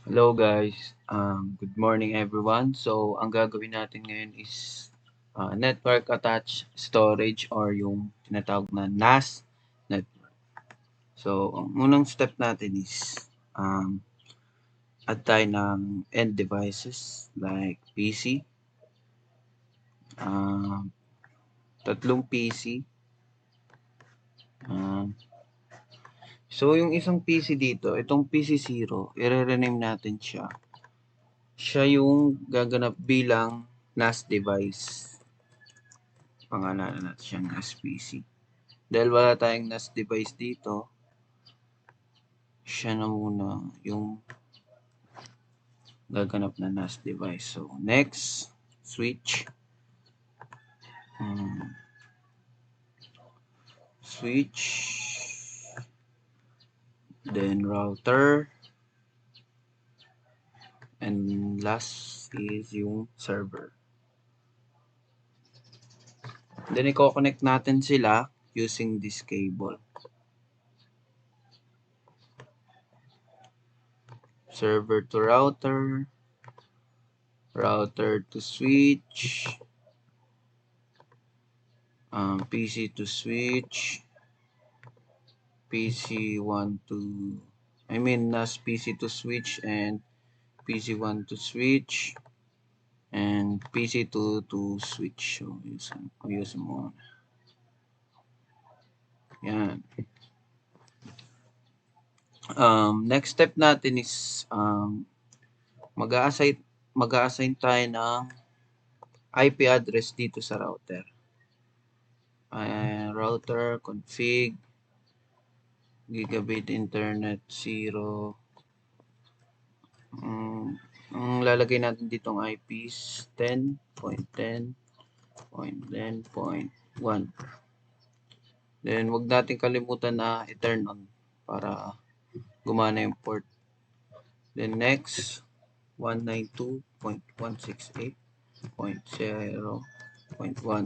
Hello guys, good morning everyone. So, ang gagawin natin ngayon is network attached storage or yung tinatawag na NAS network. So, ang unang step natin is um, add tayo ng end devices like PC, um, tatlong PC. So, yung isang PC dito, itong PC0, i-rename natin siya. Siya yung gaganap bilang NAS device. Pangalanan natin siyang NAS PC. Dahil wala tayong NAS device dito, siya na muna yung gaganap na NAS device. So, next, switch. Switch. Then router. And last is yung server. Then, i-connect natin sila using this cable. Server to router. Router to switch. PC to switch. PC1 to NAS PC to switch and PC1 to switch and PC2 to switch. So, ayusin mo. Yan. Next step natin is mag-a-assign tayo ng IP address dito sa router. Router config gigabit internet 0. Ang lalagay natin dito ng IP is 10.10.10.1. Then, wag natin kalimutan na i-turn on para gumana yung port. Then, next, 192.168.0.1.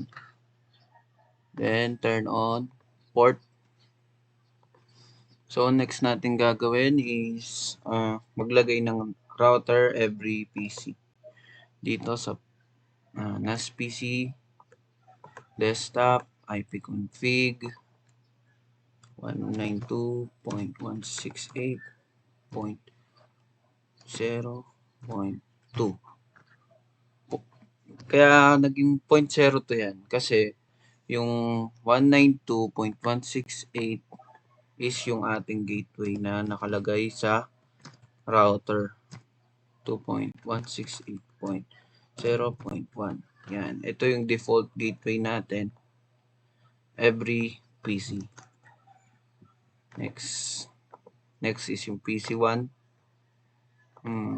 Then, turn on port. So, next natin gagawin is maglagay ng router every PC. Dito sa NAS PC, desktop, IP config, 192.168.0.2. Kaya naging 0.0 to yan kasi yung 192.168 is yung ating gateway na nakalagay sa router 2.168.0.1. Yan. Ito yung default gateway natin every PC. Next is yung PC1.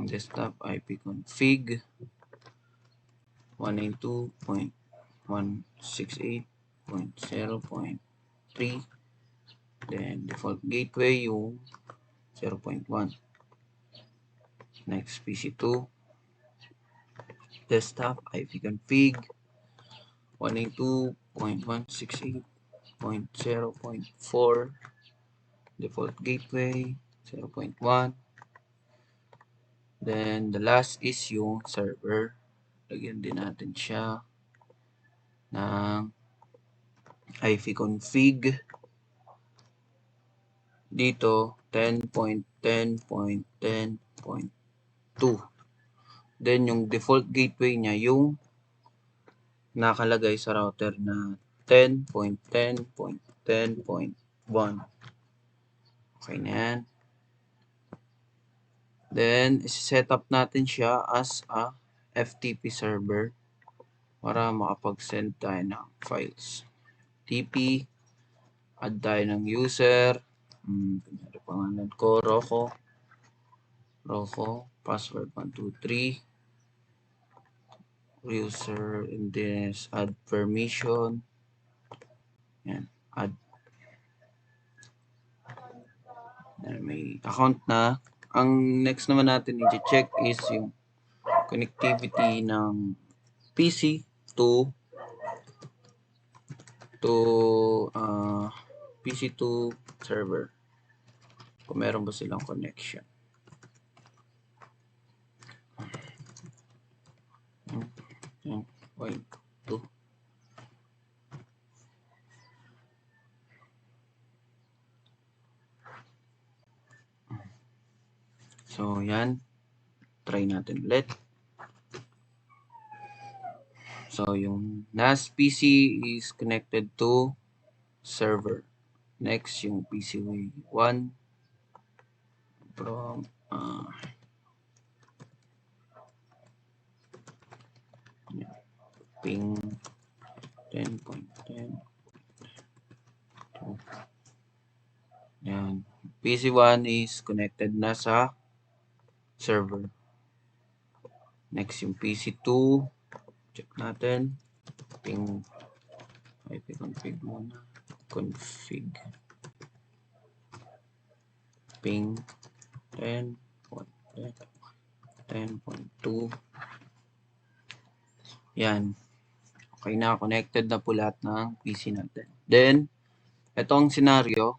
Desktop IP config 192.168.0.3. Then default gateway yung 0.1. Next, PC2. Desktop IP config 192.168.0.4. Default gateway 0.1. Then the last is yung server. Lagyan din natin siya ng IP config dito 10.10.10.2. Then yung default gateway niya yung nakalagay sa router na 10.10.10.1. Okay na yan. Then, set up natin siya as a FTP server para makapag-send tayo ng files. TP, add tayo ng user, pangalan ko, Rocco, password 123, user, and then add permission, yan, add. May account na. Ang next naman natin i-check is yung connectivity ng PC to PC to server. Kung meron ba silang connection. So, yan. Try natin ulit. So, yung NAS PC is connected to server. Next, yung PC1 from ping 10.10. Yan. PC1 is connected na sa server. Next, yung PC2. Check natin. Ping IP config muna. Config. Ping 10.2. Yan. Okay na. Connected na po lahat ng PC natin. Then, itong scenario,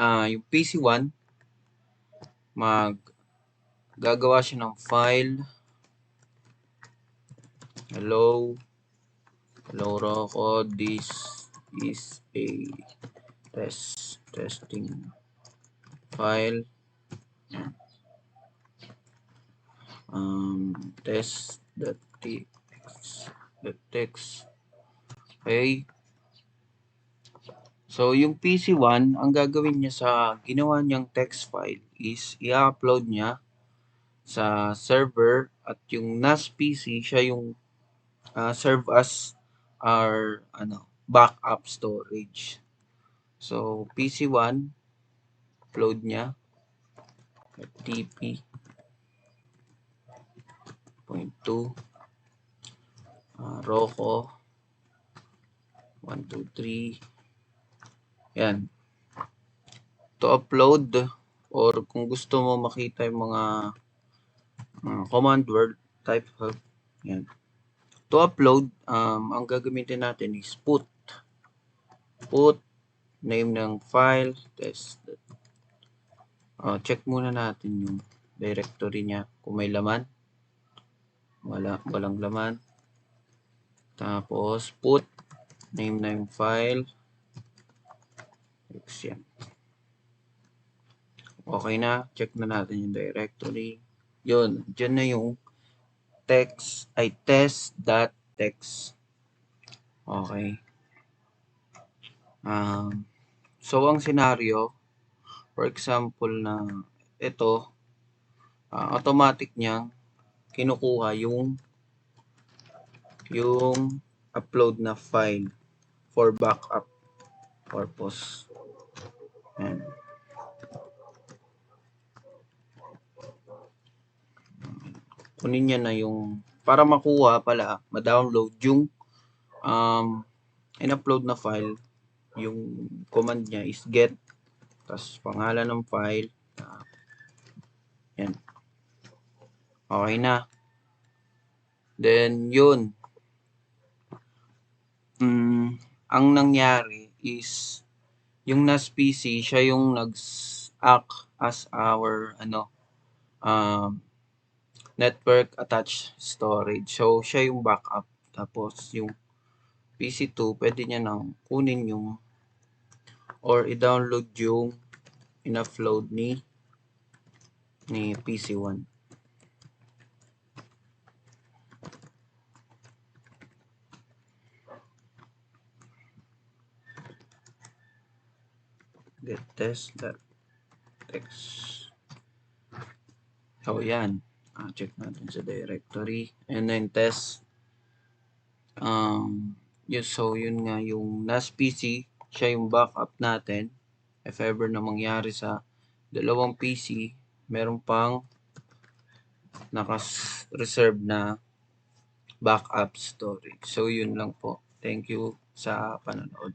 yung PC1, gagawa siya ng file. Hello Rocco, this is a testing file. Test.txt. Okay. So, yung PC1, ang gagawin niya sa ginawa niyang text file is i-upload niya sa server at yung NAS PC, siya yung serve as our backup storage. So, PC1, upload niya tp.2 Rocco 123. Yan. To upload or kung gusto mo makita yung mga command word type of yan. To upload, ang gagamitin natin is put name ng file test. Check muna natin yung directory niya kung may laman. Walang laman. Tapos put name ng file. Yan. Okay na, check na natin yung directory. Yun, dyan na yung test.txt. Okay. So, ang scenario, for example na ito, automatic niyang kinukuha yung upload na file for backup purpose. Yan. Kunin niya na yung, para makuha pala, ma-download yung in-upload na file, yung command niya is get, tapos pangalan ng file, yan. Okay na. Then, yun. Ang nangyari is, yung NAS PC, siya yung nag-act as our, network attached storage. So, siya yung backup. Tapos, yung PC2, pwede niya nang kunin yung or i-download yung in-upload ni PC1. Get test.txt. So, yan. Check natin sa directory. And then test. So, yun nga yung NAS PC. Siya yung backup natin. If ever na mangyari sa dalawang PC, meron pang naka-reserve na backup storage. So, yun lang po. Thank you sa panonood.